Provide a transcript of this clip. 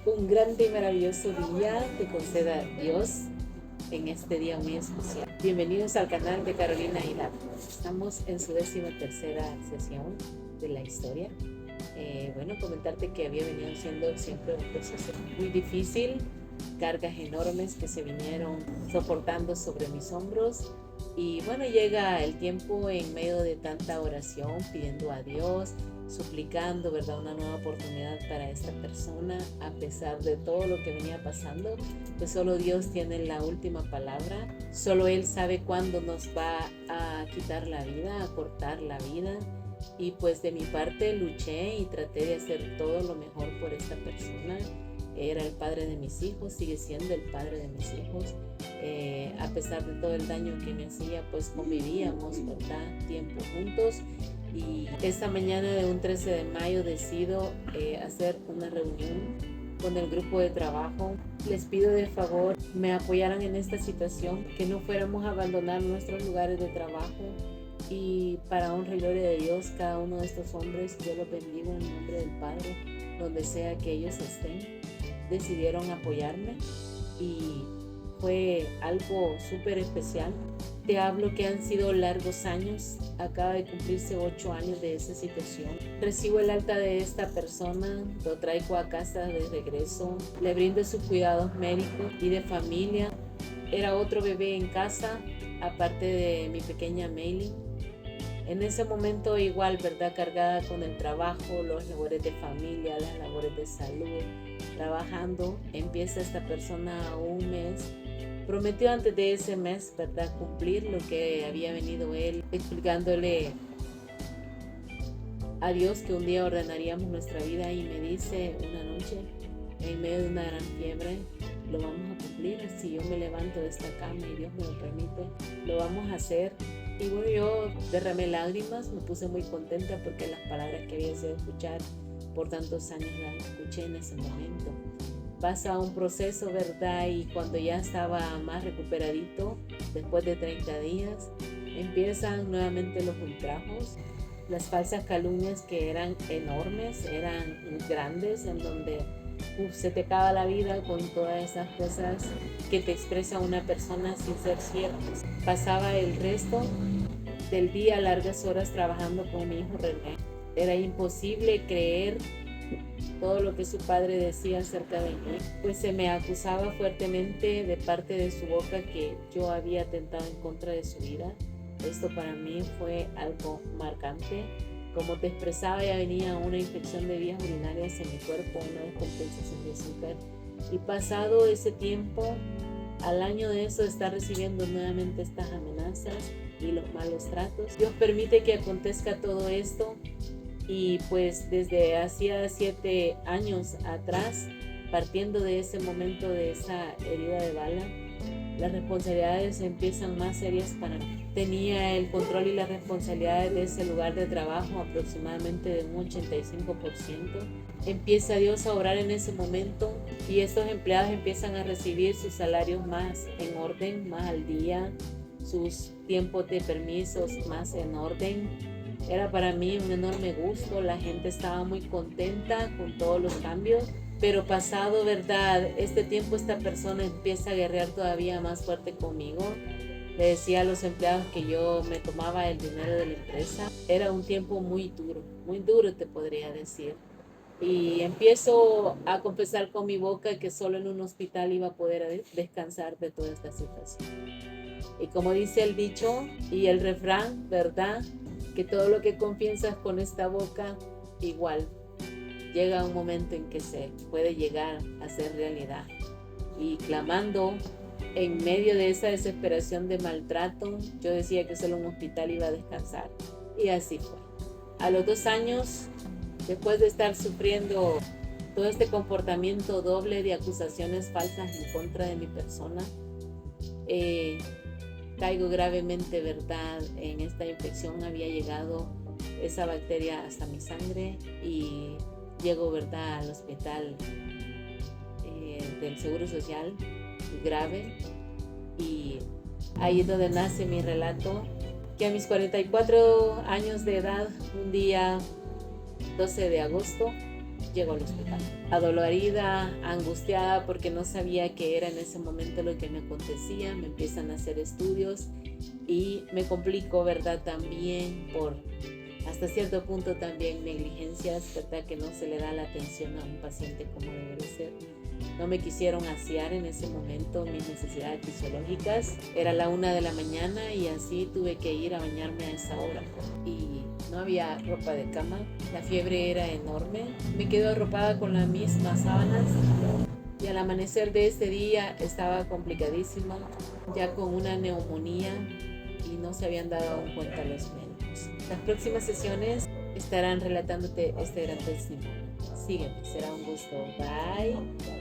Un grande y maravilloso día te conceda Dios en este día muy especial. Bienvenidos al canal de Carolina Aguilar. Estamos en su 13ª sesión de la historia. Comentarte que había venido siendo siempre un proceso muy difícil, cargas enormes que se vinieron soportando sobre mis hombros. Y bueno, llega el tiempo en medio de tanta oración, pidiendo a Dios, suplicando, ¿verdad?, una nueva oportunidad para esta persona, a pesar de todo lo que venía pasando, pues solo Dios tiene la última palabra, solo Él sabe cuándo nos va a quitar la vida, a cortar la vida. Y pues de mi parte luché y traté de hacer todo lo mejor por esta persona. Era el padre de mis hijos, sigue siendo el padre de mis hijos. A pesar de todo el daño que me hacía, pues convivíamos, ¿verdad?, tiempo juntos. Y esta mañana de un 13 de mayo decido hacer una reunión con el grupo de trabajo. Les pido de favor me apoyaran en esta situación, que no fuéramos a abandonar nuestros lugares de trabajo. Y para honra y gloria de Dios, cada uno de estos hombres, yo los bendigo en el nombre del Padre, donde sea que ellos estén, decidieron apoyarme y fue algo súper especial. Te hablo que han sido largos años, acaba de cumplirse 8 años de esa situación. Recibo el alta de esta persona, lo traigo a casa de regreso, le brindo sus cuidados médicos y de familia. Era otro bebé en casa, aparte de mi pequeña Meili. En ese momento igual, ¿verdad?, cargada con el trabajo, las labores de familia, las labores de salud, trabajando, empieza esta persona un mes. Prometió antes de ese mes, ¿verdad?, cumplir lo que había venido él, explicándole a Dios que un día ordenaríamos nuestra vida, y me dice una noche, en medio de una gran fiebre, lo vamos a cumplir. Si yo me levanto de esta cama y Dios me lo permite, lo vamos a hacer. Y bueno, yo derramé lágrimas, me puse muy contenta porque las palabras que había deseado escuchar por tantos años las escuché en ese momento. Pasa un proceso, ¿verdad? Y cuando ya estaba más recuperadito, después de 30 días, empiezan nuevamente los ultrajos, las falsas calumnias que eran enormes, eran grandes, en donde se te acaba la vida con todas esas cosas que te expresa una persona sin ser ciertas. Pasaba el resto del día largas horas trabajando con mi hijo René. Era imposible creer todo lo que su padre decía acerca de mí, pues se me acusaba fuertemente de parte de su boca que yo había atentado en contra de su vida. Esto para mí fue algo marcante. Como te expresaba, ya venía una infección de vías urinarias en mi cuerpo, una descompensación de azúcar. Y pasado ese tiempo, al año de eso, está recibiendo nuevamente estas amenazas y los malos tratos. Dios permite que acontezca todo esto, y pues desde hacía 7 años atrás, partiendo de ese momento, de esa herida de bala, las responsabilidades empiezan más serias para mí. Tenía el control y las responsabilidades de ese lugar de trabajo aproximadamente de un 85%. Empieza Dios a obrar en ese momento y estos empleados empiezan a recibir sus salarios más en orden, más al día, sus tiempos de permisos más en orden. Era para mí un enorme gusto, la gente estaba muy contenta con todos los cambios. Pero pasado, ¿verdad?, este tiempo, esta persona empieza a guerrear todavía más fuerte conmigo. Le decía a los empleados que yo me tomaba el dinero de la empresa. Era un tiempo muy duro te podría decir. Y empiezo a confesar con mi boca que solo en un hospital iba a poder descansar de toda esta situación. Y como dice el dicho y el refrán, ¿verdad?, que todo lo que confiesas con esta boca, igual llega un momento en que se puede llegar a ser realidad. Y clamando en medio de esa desesperación de maltrato, yo decía que solo un hospital iba a descansar. Y así fue. A los 2 años, después de estar sufriendo todo este comportamiento doble de acusaciones falsas en contra de mi persona, caigo gravemente, ¿verdad?, en esta infección. Había llegado esa bacteria hasta mi sangre y llego, ¿verdad?, al hospital del Seguro Social, grave. Y ahí es donde nace mi relato, que a mis 44 años de edad, un día 12 de agosto, llego al hospital. Adolorida, angustiada porque no sabía qué era en ese momento lo que me acontecía, me empiezan a hacer estudios y me complico, ¿verdad? También por hasta cierto punto también negligencias, ¿verdad? Que no se le da la atención a un paciente como debe de ser. No me quisieron asear en ese momento mis necesidades fisiológicas. Era la 1 de la mañana y así tuve que ir a bañarme a esa hora. Y no había ropa de cama. La fiebre era enorme. Me quedo arropada con las mismas sábanas. Y al amanecer de ese día estaba complicadísima, ya con una neumonía y no se habían dado aún cuenta los médicos. Las próximas sesiones estarán relatándote este gran testimonio. Sígueme, será un gusto. Bye.